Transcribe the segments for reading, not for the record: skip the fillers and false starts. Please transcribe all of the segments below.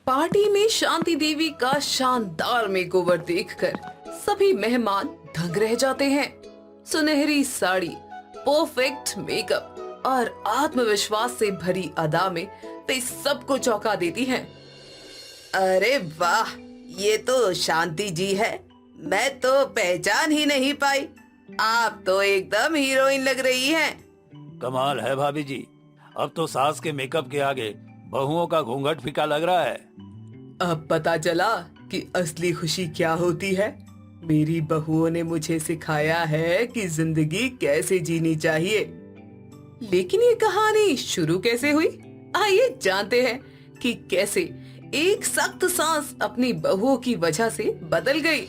Party में शांति देवी का शानदार मेकओवर देखकर सभी मेहमान दंग रह जाते हैं। सुनहरी साड़ी, परफेक्ट मेकअप और आत्मविश्वास से भरी अदा में वे सबको चौंका देती हैं। अरे वाह, ये तो शांति जी है। मैं तो पहचान ही नहीं पाई। आप तो एकदम हीरोइन लग रही हैं। कमाल है भाभी जी, अब तो सास के मेकअप के आगे बहुओं का घूंघट फीका लग रहा है। अब पता चला कि असली खुशी क्या होती है। मेरी बहुओं ने मुझे सिखाया है कि जिंदगी कैसे जीनी चाहिए। लेकिन ये कहानी शुरू कैसे हुई? आइए जानते हैं कि कैसे एक सख्त सांस अपनी बहुओं की वजह से बदल गई।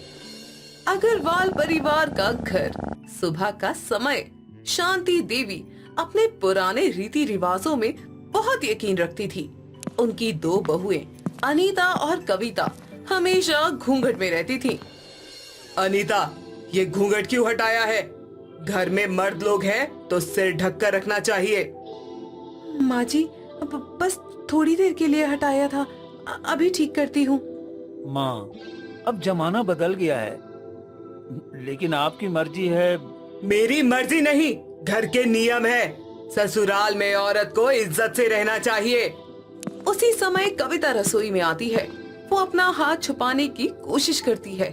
अग्रवाल परिवार का घर, सुबह का समय। शांति देवी अपने पुराने रीति रिवाजों में बहुत यकीन रखती थी। उनकी दो बहुएं अनीता और कविता हमेशा घूंघट में रहती थीं। अनीता, ये घूंघट क्यों हटाया है? घर में मर्द लोग हैं तो सिर ढक कर रखना चाहिए। माँ जी, बस थोड़ी देर के लिए हटाया था, अभी ठीक करती हूँ। माँ, अब जमाना बदल गया है, लेकिन आपकी मर्जी है। मेरी मर्जी नहीं, घर के नियम है। ससुराल में औरत को इज्जत से रहना चाहिए। उसी समय कविता रसोई में आती है। वो अपना हाथ छुपाने की कोशिश करती है,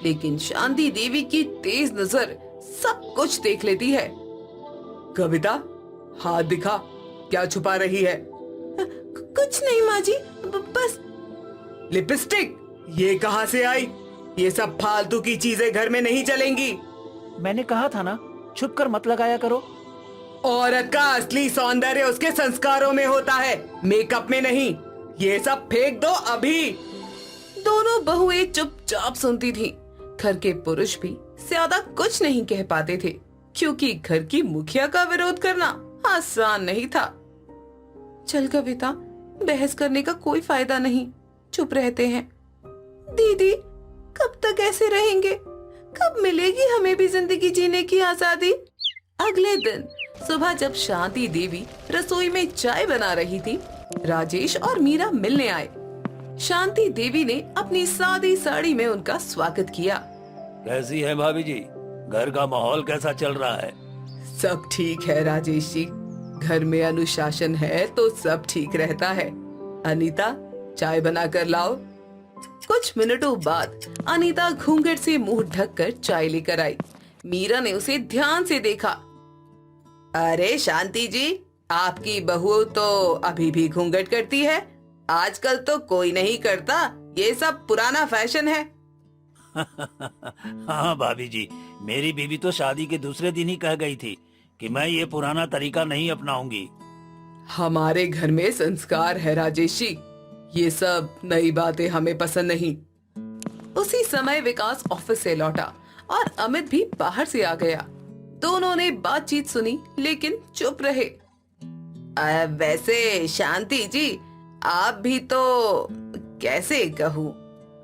लेकिन शांति देवी की तेज नजर सब कुछ देख लेती है। कविता, हाथ दिखा, क्या छुपा रही है? कुछ नहीं माँ जी, बस। लिपस्टिक, ये कहाँ से आई? ये सब फालतू की चीजें घर में नहीं चलेंगी। मैंने कहा था ना, छुप कर मत लगाया करो। औरत का असली सौंदर्य उसके संस्कारों में होता है, मेकअप में नहीं। ये सब फेंक दो अभी। दोनों बहुएं चुपचाप सुनती थीं। घर के पुरुष भी ज्यादा कुछ नहीं कह पाते थे, क्योंकि घर की मुखिया का विरोध करना आसान नहीं था। चल कविता, बहस करने का कोई फायदा नहीं, चुप रहते हैं। दीदी, कब तक ऐसे रहेंगे? कब मिलेगी हमें भी जिंदगी जीने की आजादी? अगले दिन सुबह जब शांति देवी रसोई में चाय बना रही थी, राजेश और मीरा मिलने आए। शांति देवी ने अपनी सादी साड़ी में उनका स्वागत किया। कैसी है भाभी जी? घर का माहौल कैसा चल रहा है? सब ठीक है राजेश जी, घर में अनुशासन है तो सब ठीक रहता है। अनीता, चाय बना कर लाओ। कुछ मिनटों बाद अनीता घूंघट से मुंह ढककर चाय लेकर आई। मीरा ने उसे ध्यान से देखा। अरे शांति जी, आपकी बहू तो अभी भी घूंघट करती है। आजकल तो कोई नहीं करता, ये सब पुराना फैशन है। हाँ भाभी जी, मेरी बीवी तो शादी के दूसरे दिन ही कह गई थी कि मैं ये पुराना तरीका नहीं अपनाऊंगी। हमारे घर में संस्कार है राजेश जी, ये सब नई बातें हमें पसंद नहीं। उसी समय विकास ऑफिस से लौटा और अमित भी बाहर से आ गया। दोनों ने बातचीत सुनी लेकिन चुप रहे। वैसे शांति जी, आप भी तो कैसे कहूँ,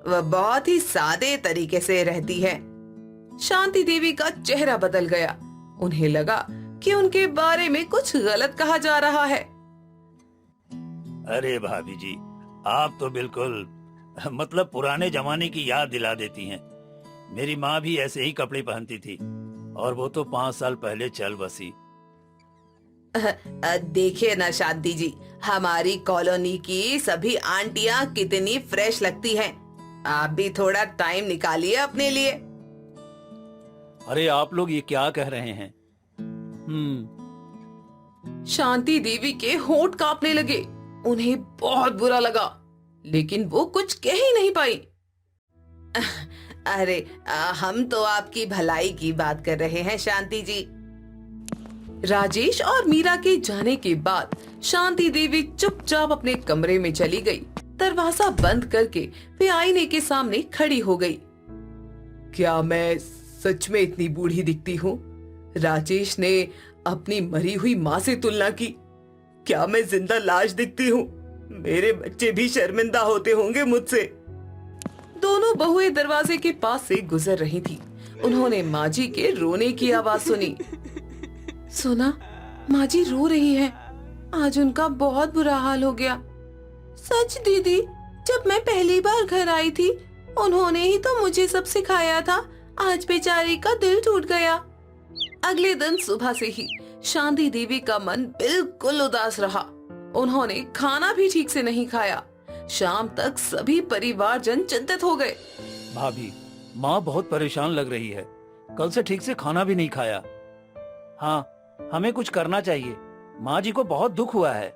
वह बहुत ही सादे तरीके से रहती है। शांति देवी का चेहरा बदल गया। उन्हें लगा कि उनके बारे में कुछ गलत कहा जा रहा है। अरे भाभी जी, आप तो बिल्कुल मतलब पुराने जमाने की याद दिला देती हैं। मेरी माँ भी ऐसे ही कपड़े पहनती थी, और वो तो 5 साल पहले चल बसी। देखिए ना शांति जी, हमारी कॉलोनी की सभी आंटियां कितनी फ्रेश लगती हैं। आप भी थोड़ा टाइम निकालिए अपने लिए। अरे आप लोग ये क्या कह रहे हैं? शांति देवी के होंठ कांपने लगे। उन्हें बहुत बुरा लगा, लेकिन वो कुछ कह ही नहीं पाई। अरे हम तो आपकी भलाई की बात कर रहे हैं शांति जी। राजेश और मीरा के जाने के बाद शांति देवी चुपचाप अपने कमरे में चली गई। दरवाजा बंद करके वे आईने के सामने खड़ी हो गई। क्या मैं सच में इतनी बूढ़ी दिखती हूँ? राजेश ने अपनी मरी हुई माँ से तुलना की। क्या मैं जिंदा लाश दिखती हूँ? मेरे बच्चे भी शर्मिंदा होते होंगे मुझसे। दोनों बहुएं दरवाजे के पास से गुजर रही थी। उन्होंने माँ जी के रोने की आवाज सुनी। सुना, माँ जी रो रही हैं। आज उनका बहुत बुरा हाल हो गया। सच दीदी, जब मैं पहली बार घर आई थी उन्होंने ही तो मुझे सब सिखाया था। आज बेचारी का दिल टूट गया। अगले दिन सुबह से ही शांति देवी का मन बिल्कुल उदास रहा। उन्होंने खाना भी ठीक से नहीं खाया। शाम तक सभी परिवारजन चिंतित हो गए। भाभी, माँ बहुत परेशान लग रही है। कल से ठीक से खाना भी नहीं खाया। हाँ, हमें कुछ करना चाहिए। माँ जी को बहुत दुख हुआ है।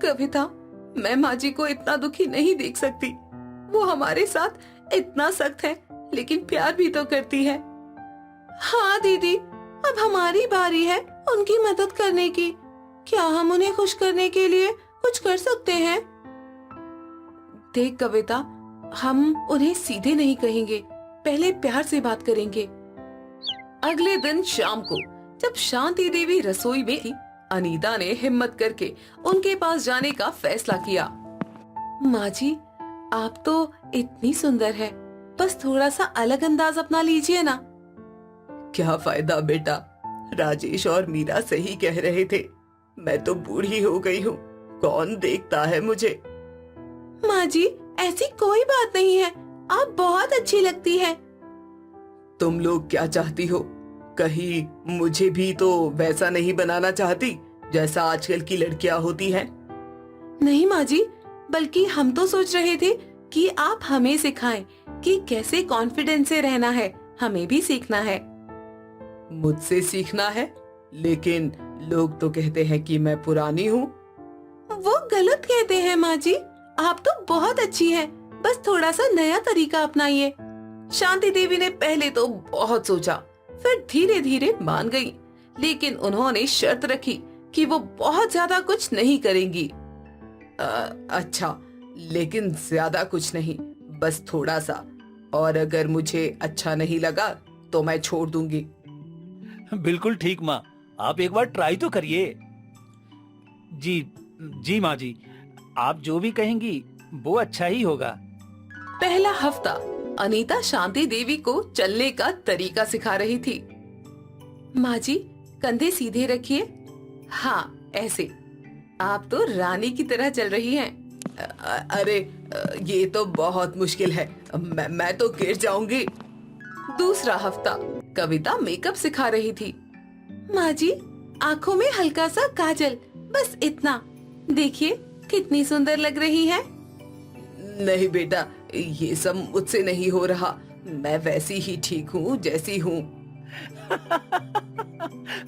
कविता, मैं माँ जी को इतना दुखी नहीं देख सकती। वो हमारे साथ इतना सख्त है, लेकिन प्यार भी तो करती है। हाँ दीदी, अब हमारी बारी है उनकी मदद करने की। क्या हम उन्हें खुश करने के लिए कुछ कर सकते हैं? देख कविता, हम उन्हें सीधे नहीं कहेंगे, पहले प्यार से बात करेंगे। अगले दिन शाम को जब शांति देवी रसोई में थी, अनीता ने हिम्मत करके उनके पास जाने का फैसला किया। माँ जी, आप तो इतनी सुंदर है, बस थोड़ा सा अलग अंदाज अपना लीजिए ना। क्या फायदा बेटा, राजेश और मीरा सही कह रहे थे। मैं तो बूढ़ी हो गई हूँ, कौन देखता है मुझे। माँ जी, ऐसी कोई बात नहीं है, आप बहुत अच्छी लगती है। तुम लोग क्या चाहती हो? कहीं मुझे भी तो वैसा नहीं बनाना चाहती जैसा आजकल की लड़कियां होती हैं? नहीं माँ जी, बल्कि हम तो सोच रहे थे कि आप हमें सिखाएं कि कैसे कॉन्फिडेंस से रहना है। हमें भी सीखना है। मुझसे सीखना है? लेकिन लोग तो कहते हैं कि मैं पुरानी हूँ। वो गलत कहते हैं माँ जी, आप तो बहुत अच्छी हैं, बस थोड़ा सा नया तरीका अपनाइए। शांति देवी ने पहले तो बहुत सोचा, फिर धीरे धीरे मान गई, लेकिन उन्होंने शर्त रखी कि वो बहुत ज्यादा कुछ नहीं करेंगी। अच्छा, लेकिन ज्यादा कुछ नहीं, बस थोड़ा सा। और अगर मुझे अच्छा नहीं लगा तो मैं छोड़ दूंगी। बिल्कुल ठीक माँ, आप एक बार ट्राई तो करिए। जी जी माँ जी, आप जो भी कहेंगी वो अच्छा ही होगा। पहला हफ्ता अनीता शांति देवी को चलने का तरीका सिखा रही थी। माँ जी, कंधे सीधे रखिए। हाँ, ऐसे। आप तो रानी की तरह चल रही हैं। अरे, ये तो बहुत मुश्किल है, मैं तो गिर जाऊंगी। दूसरा हफ्ता कविता मेकअप सिखा रही थी। माँ जी, आँखों में हल्का सा काजल, बस इतना। देखिए कितनी सुंदर लग रही है। नहीं बेटा, ये सब मुझसे नहीं हो रहा। मैं वैसी ही ठीक हूँ जैसी हूँ।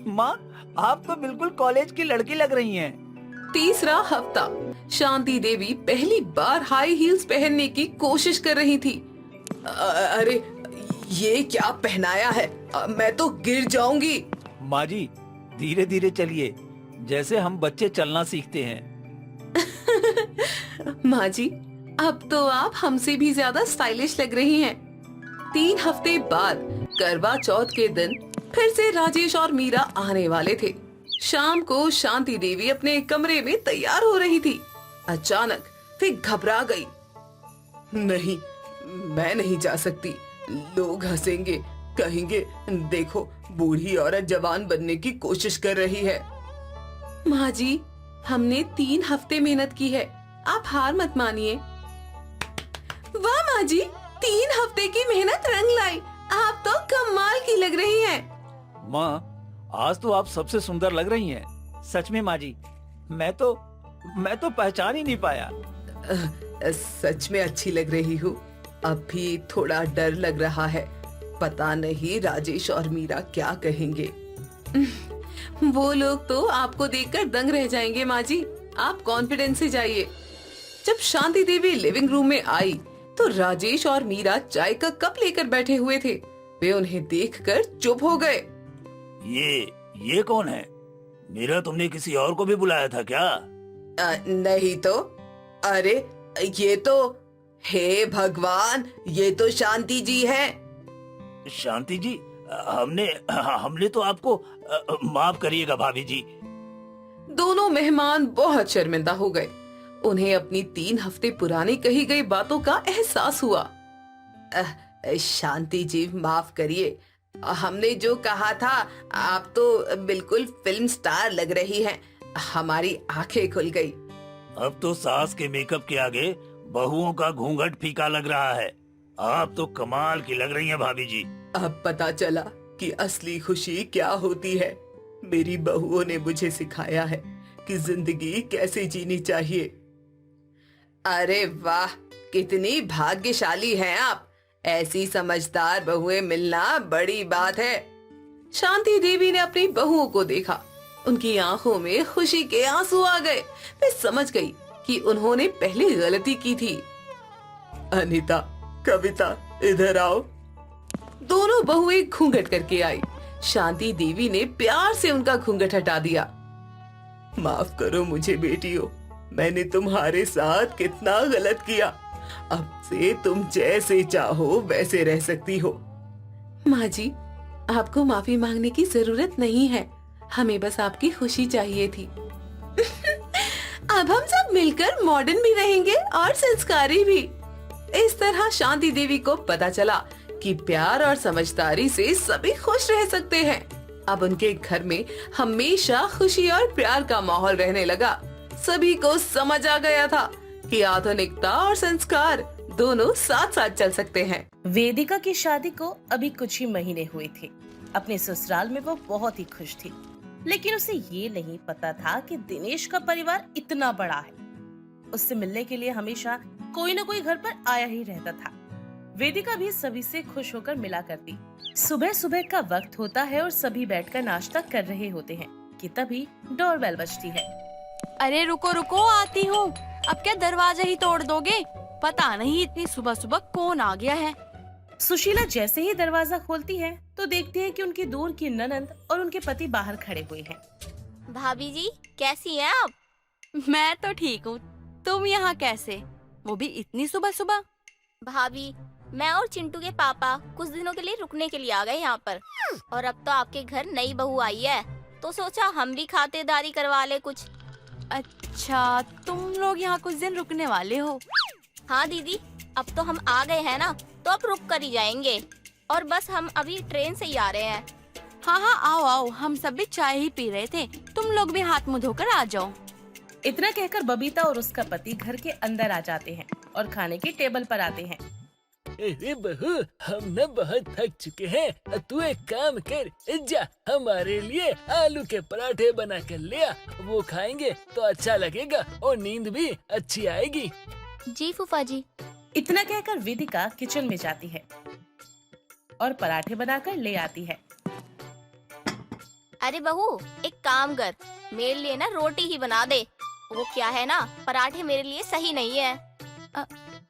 माँ, आप तो बिल्कुल कॉलेज की लड़की लग रही हैं। तीसरा हफ्ता शांति देवी पहली बार हाई हील्स पहनने की कोशिश कर रही थी। अरे, ये क्या पहनाया है? मैं तो गिर जाऊंगी। माँ जी, धीरे धीरे चलिए, जैसे हम बच्चे चलना सीखते हैं। माँ जी, अब तो आप हमसे भी ज्यादा स्टाइलिश लग रही हैं। 3 हफ्ते बाद करवा चौथ के दिन फिर से राजेश और मीरा आने वाले थे। शाम को शांति देवी अपने कमरे में तैयार हो रही थी। अचानक वे घबरा गई। नहीं, मैं नहीं जा सकती। लोग हंसेंगे, कहेंगे देखो, बूढ़ी औरत जवान बनने की कोशिश कर रही है। माँ जी, हमने 3 हफ्ते मेहनत की है, आप हार मत मानिए। वाह माँ जी, 3 हफ्ते की मेहनत रंग लाई। आप तो कमाल की लग रही हैं। माँ, आज तो आप सबसे सुंदर लग रही हैं। सच में माँ जी, मैं तो पहचान ही नहीं पाया। सच में अच्छी लग रही हूँ। अब भी थोड़ा डर लग रहा है, पता नहीं राजेश और मीरा क्या कहेंगे। वो लोग तो आपको देखकर दंग रह जाएंगे माँ जी, आप कॉन्फिडेंस से जाइए। जब शांति देवी लिविंग रूम में आई तो राजेश और मीरा चाय का कप लेकर बैठे हुए थे। वे उन्हें देखकर चुप हो गए। ये कौन है? मेरा तुमने किसी और को भी बुलाया था क्या? नहीं तो। अरे, ये तो, हे भगवान, ये तो शांति जी हैं। शांति जी, हमने तो आपको माफ करिएगा भाभी जी। दोनों मेहमान बहुत शर्मिंदा हो गए। उन्हें अपनी 3 हफ्ते पुरानी कही गई बातों का एहसास हुआ। शांति जी, माफ करिए। हमने जो कहा था, आप तो बिल्कुल फिल्म स्टार लग रही हैं। हमारी आंखें खुल गई। अब तो सास के मेकअप के आगे बहुओं का घूंघट फीका लग रहा है। आप तो कमाल की लग रही हैं भाभी जी। अब पता चला कि असली खुशी क्या होती है। मेरी बहुओं ने मुझे सिखाया है कि जिंदगी कैसे जीनी चाहिए। अरे वाह, कितनी भाग्यशाली हैं आप। ऐसी समझदार बहुएं मिलना बड़ी बात है। शांति देवी ने अपनी बहुओं को देखा। उनकी आंखों में खुशी के आंसू आ गए। वे समझ गई कि उन्होंने पहले गलती की थी। अनीता, कविता, इधर आओ। दोनों बहुएं घूंघट करके आई। शांति देवी ने प्यार से उनका घूंघट हटा दिया। माफ करो मुझे बेटियों, मैंने तुम्हारे साथ कितना गलत किया। अब से तुम जैसे चाहो वैसे रह सकती हो। माँ जी, आपको माफी मांगने की जरूरत नहीं है। हमें बस आपकी खुशी चाहिए थी। अब हम सब मिलकर मॉडर्न भी रहेंगे और संस्कारी भी। इस तरह शांति देवी को पता चला कि प्यार और समझदारी से सभी खुश रह सकते हैं। अब उनके घर में हमेशा खुशी और प्यार का माहौल रहने लगा। सभी को समझ आ गया था कि आधुनिकता और संस्कार दोनों साथ साथ चल सकते हैं। वेदिका की शादी को अभी कुछ ही महीने हुए थे। अपने ससुराल में वो बहुत ही खुश थी, लेकिन उसे ये नहीं पता था कि दिनेश का परिवार इतना बड़ा है। उससे मिलने के लिए हमेशा कोई न कोई घर पर आया ही रहता था। वेदिका भी सभी से खुश होकर मिला करती। सुबह सुबह का वक्त होता है और सभी बैठकर नाश्ता कर रहे होते हैं कि तभी डोरबेल बजती है। अरे रुको रुको, आती हूँ। अब क्या दरवाजा ही तोड़ दोगे? पता नहीं इतनी सुबह सुबह कौन आ गया है। सुशीला जैसे ही दरवाजा खोलती है तो देखती है कि उनकी दूर की ननंद और उनके पति बाहर खड़े हुए हैं। भाभी जी, कैसी हैं आप? मैं तो ठीक हूँ, तुम यहाँ कैसे, वो भी इतनी सुबह सुबह? भाभी, मैं और चिंटू के पापा कुछ दिनों के लिए रुकने के लिए आ गए यहाँ पर, और अब तो आपके घर नई बहू आई है, तो सोचा हम भी खातिरदारी करवा ले कुछ। अच्छा, तुम लोग यहाँ कुछ दिन रुकने वाले हो? हाँ दीदी, अब तो हम आ गए हैं ना, तो अब रुक कर ही जाएंगे। और बस हम अभी ट्रेन से ही आ रहे हैं। हाँ हाँ, आओ आओ, हम सब भी चाय ही पी रहे थे, तुम लोग भी हाथ मुंह धोकर आ जाओ। इतना कहकर बबीता और उसका पति घर के अंदर आ जाते हैं और खाने की टेबल पर आते हैं। अरे बहू, हम न बहुत थक चुके हैं। तू एक काम कर, जा हमारे लिए आलू के पराठे बना कर ले आ। वो खाएंगे तो अच्छा लगेगा और नींद भी अच्छी आएगी। जी फूफा जी। इतना कहकर वेदिका किचन में जाती है और पराठे बनाकर ले आती है। अरे बहू, एक काम कर, मेरे लिए ना रोटी ही बना दे। वो क्या है ना, पराठे मेरे लिए सही नहीं है।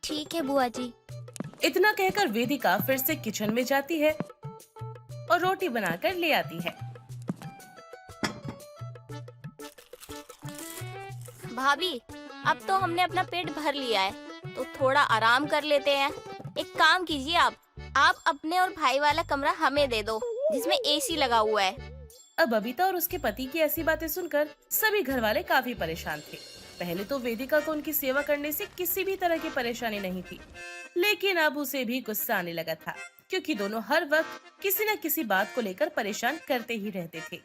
ठीक है बुआ जी। इतना कहकर वेदिका फिर से किचन में जाती है और रोटी बनाकर ले आती है। भाभी, अब तो हमने अपना पेट भर लिया है, तो थोड़ा आराम कर लेते हैं। एक काम कीजिए, आप अपने और भाई वाला कमरा हमें दे दो, जिसमें एसी लगा हुआ है। अब बबीता और उसके पति की ऐसी बातें सुनकर सभी घर वाले काफी परेशान थे। पहले तो वेदिका को उनकी सेवा करने से किसी भी तरह की परेशानी नहीं थी, लेकिन अब उसे भी गुस्सा आने लगा था, क्योंकि दोनों हर वक्त किसी न किसी बात को लेकर परेशान करते ही रहते थे।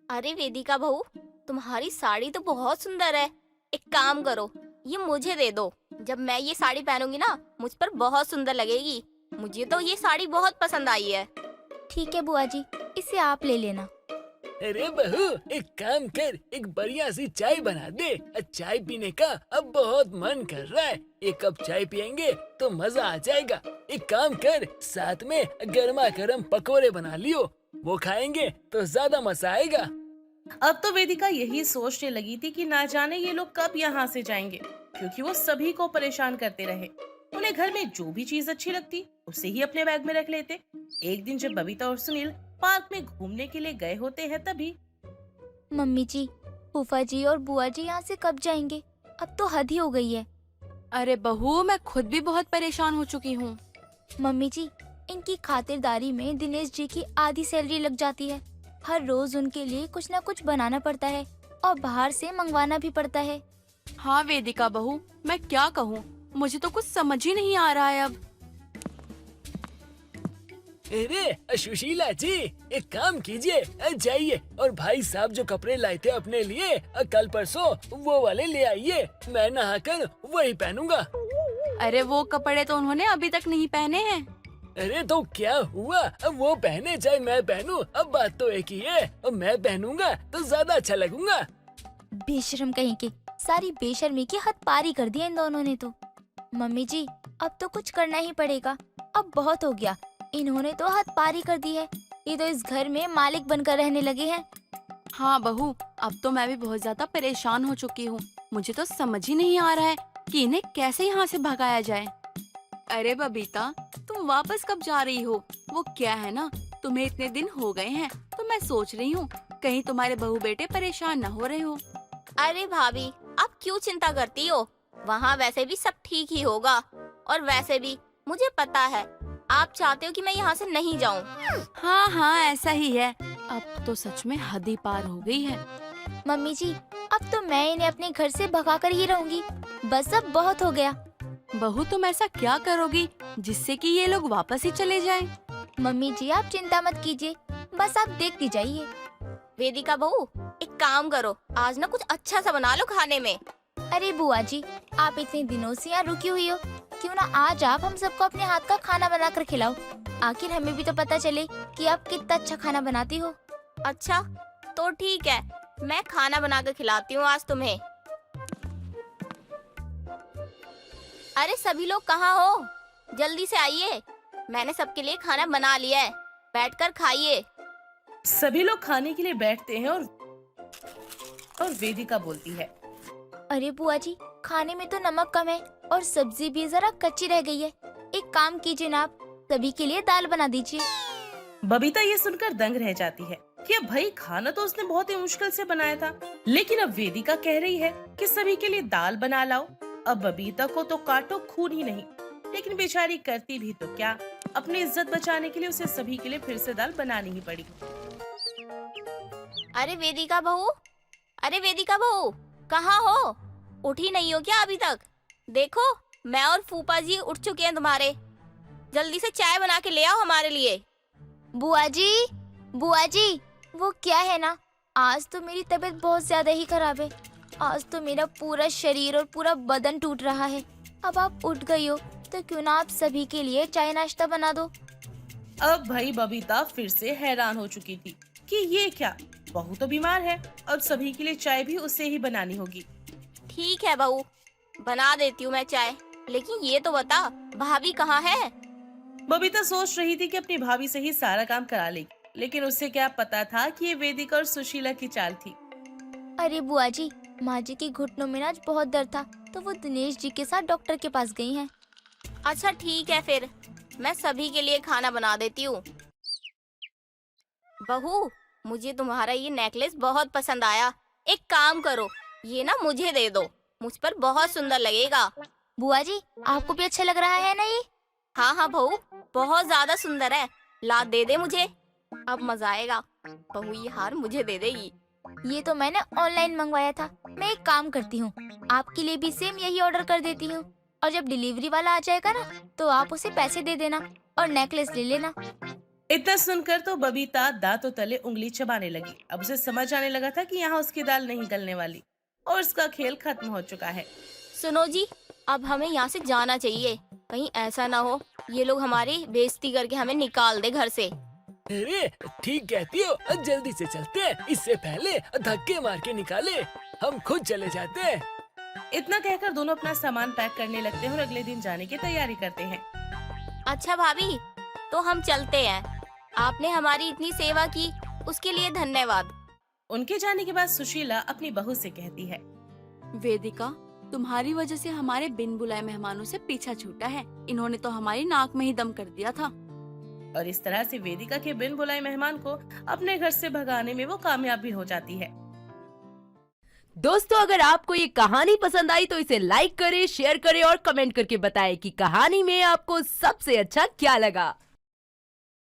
अरे वेदिका बहू, तुम्हारी साड़ी तो बहुत सुंदर है। एक काम करो, ये मुझे दे दो। जब मैं ये साड़ी पहनूंगी ना, मुझ पर बहुत सुंदर लगेगी। मुझे तो ये साड़ी बहुत पसंद आई है। ठीक है बुआ जी, इसे आप ले लेना। अरे बहू, एक काम कर, एक बढ़िया सी चाय बना दे। चाय पीने का अब बहुत मन कर रहा है। एक कप चाय पियेंगे तो मजा आ जाएगा। एक काम कर, साथ में गर्मा गर्म पकोड़े बना लियो, वो खाएंगे तो ज्यादा मजा आएगा। अब तो वेदिका यही सोचने लगी थी कि ना जाने ये लोग कब यहाँ से जाएंगे, क्योंकि वो सभी को परेशान करते रहे। उन्हें घर में जो भी चीज अच्छी लगती उसे ही अपने बैग में रख लेते। एक दिन जब बबीता और सुनील पार्क में घूमने के लिए गए होते हैं, तभी मम्मी जी, फूफा जी और बुआ जी यहाँ से कब जाएंगे? अब तो हद ही हो गई है। अरे बहू, मैं खुद भी बहुत परेशान हो चुकी हूँ। मम्मी जी, इनकी खातिरदारी में दिनेश जी की आधी सैलरी लग जाती है। हर रोज उनके लिए कुछ न कुछ बनाना पड़ता है और बाहर से मंगवाना भी पड़ता है। हाँ वेदिका बहू, मैं क्या कहूँ, मुझे तो कुछ समझ ही नहीं आ रहा है अब। अरे सुशीला जी, एक काम कीजिए, जाइए और भाई साहब जो कपड़े लाए थे अपने लिए कल परसों वो वाले ले आइए। मैं नहाकर वही पहनूंगा। अरे वो कपड़े तो उन्होंने अभी तक नहीं पहने हैं। अरे तो क्या हुआ, अब वो पहने चाहे मैं पहनूं, अब बात तो एक ही है। अब मैं पहनूंगा तो ज्यादा अच्छा लगूंगा। बेशर्म कहीं के, सारी बेशर्मी की हद पारी कर दी इन दोनों ने तो। मम्मी जी, अब तो कुछ करना ही पड़ेगा। अब बहुत हो गया, इन्होंने तो हद पारी कर दी है। ये तो इस घर में मालिक बनकर रहने लगे हैं। हाँ बहू, अब तो मैं भी बहुत ज्यादा परेशान हो चुकी हूँ। मुझे तो समझ ही नहीं आ रहा है कि इन्हें कैसे यहाँ से भगाया जाए। अरे बबीता, तुम वापस कब जा रही हो? वो क्या है ना, तुम्हें इतने दिन हो गए हैं तो मैं सोच रही हूँ कहीं तुम्हारे बहू बेटे परेशान न हो रहे हो। अरे भाभी, आप क्यों चिंता करती हो? वहाँ वैसे भी सब ठीक ही होगा। और वैसे भी मुझे पता है आप चाहते हो कि मैं यहाँ से नहीं जाऊँ। हाँ हाँ, ऐसा ही है। अब तो सच में हद ही पार हो गई है। मम्मी जी, अब तो मैं इन्हें अपने घर से भगा कर ही रहूंगी। बस अब बहुत हो गया। बहू, तुम ऐसा क्या करोगी जिससे कि ये लोग वापस ही चले जाएं? मम्मी जी, आप चिंता मत कीजिए, बस आप देखती जाइए। वेदिका बहू, एक काम करो, आज ना कुछ अच्छा सा बना लो खाने में। अरे बुआ जी, आप इतने दिनों से यहाँ रुकी हुई हो, क्यों ना आज आप हम सबको अपने हाथ का खाना बनाकर खिलाओ। आखिर हमें भी तो पता चले कि आप कितना अच्छा खाना बनाती हो। अच्छा तो ठीक है, मैं खाना बना कर खिलाती हूँ आज तुम्हें। अरे सभी लोग कहाँ हो? जल्दी से आइए, मैंने सबके लिए खाना बना लिया है, बैठकर खाइए। सभी लोग खाने के लिए बैठते हैं और वेदिका बोलती है, अरे बुआ जी, खाने में तो नमक कम है और सब्जी भी जरा कच्ची रह गई है। एक काम कीजिए ना, आप सभी के लिए दाल बना दीजिए। बबीता ये सुनकर दंग रह जाती है कि अब भाई खाना तो उसने बहुत ही मुश्किल से बनाया था, लेकिन अब वेदिका कह रही है कि सभी के लिए दाल बना लाओ। अब बबीता को तो काटो खून ही नहीं, लेकिन बेचारी करती भी तो क्या, अपनी इज्जत बचाने के लिए उसे सभी के लिए फिर से दाल बनानी ही पड़ी। अरे वेदिका बहू, अरे वेदिका बहू, कहाँ हो? उठी नहीं हो क्या अभी तक? देखो, मैं और फूफा जी उठ चुके हैं तुम्हारे। जल्दी से चाय बना के ले आओ हमारे लिए। बुआ जी, वो क्या है ना, आज तो मेरी तबीयत बहुत ज्यादा ही खराब है। आज तो मेरा पूरा शरीर और पूरा बदन टूट रहा है। अब आप उठ गई हो तो क्यों ना आप सभी के लिए चाय नाश्ता बना दो। अब भाई बबीता फिर से हैरान हो चुकी थी कि ये क्या, बहू तो बीमार है, अब सभी के लिए चाय भी उसे ही बनानी होगी। ठीक है बहू, बना देती हूँ मैं चाय, लेकिन ये तो बता भाभी कहाँ है? बबीता सोच रही थी कि अपनी भाभी से ही सारा काम करा लेगी, लेकिन उसे क्या पता था कि ये वेदिका और सुशीला की चाल थी। अरे बुआ जी, माँ जी के घुटनों में आज बहुत दर्द था तो वो दिनेश जी के साथ डॉक्टर के पास गई हैं। अच्छा ठीक है, फिर मैं सभी के लिए खाना बना देती हूँ। बहू, मुझे तुम्हारा ये नेकलेस बहुत पसंद आया। एक काम करो, ये ना मुझे दे दो, मुझ पर बहुत सुंदर लगेगा। बुआ जी, आपको भी अच्छा लग रहा है ना ये? हाँ हाँ बहू, बहुत ज्यादा सुंदर है, ला दे दे मुझे, अब मजा आएगा। बहू ये हार मुझे दे देगी। ये तो मैंने ऑनलाइन मंगवाया था। मैं एक काम करती हूँ, आपके लिए भी सेम यही ऑर्डर कर देती हूँ, और जब डिलीवरी वाला आ जाएगा ना तो आप उसे पैसे दे देना और नेकलेस ले लेना। इतना सुनकर तो बबीता दांतों तले उंगली चबाने लगी। अब उसे समझ आने लगा था कि यहाँ उसकी दाल नहीं गलने वाली और उसका खेल खत्म हो चुका है। सुनो जी, अब हमें यहाँ से जाना चाहिए, कहीं ऐसा ना हो ये लोग हमारी बेइज्जती करके हमें निकाल दे घर से। अरे ठीक कहती हो, जल्दी से चलते हैं, इससे पहले धक्के मार के निकाले। हम खुद चले जाते हैं। इतना कहकर दोनों अपना सामान पैक करने लगते हैं और अगले दिन जाने की तैयारी करते हैं। अच्छा भाभी, तो हम चलते हैं, आपने हमारी इतनी सेवा की उसके लिए धन्यवाद। उनके जाने के बाद सुशीला अपनी बहू से कहती है, वेदिका, तुम्हारी वजह से हमारे बिन बुलाए मेहमानों से पीछा छूटा है। इन्होंने तो हमारी नाक में ही दम कर दिया था। और इस तरह से वेदिका के बिन बुलाए मेहमान को अपने घर से भगाने में वो कामयाब भी हो जाती है। दोस्तों, अगर आपको ये कहानी पसंद आई तो इसे लाइक करें, शेयर करें और कमेंट करके बताएं कि कहानी में आपको सबसे अच्छा क्या लगा।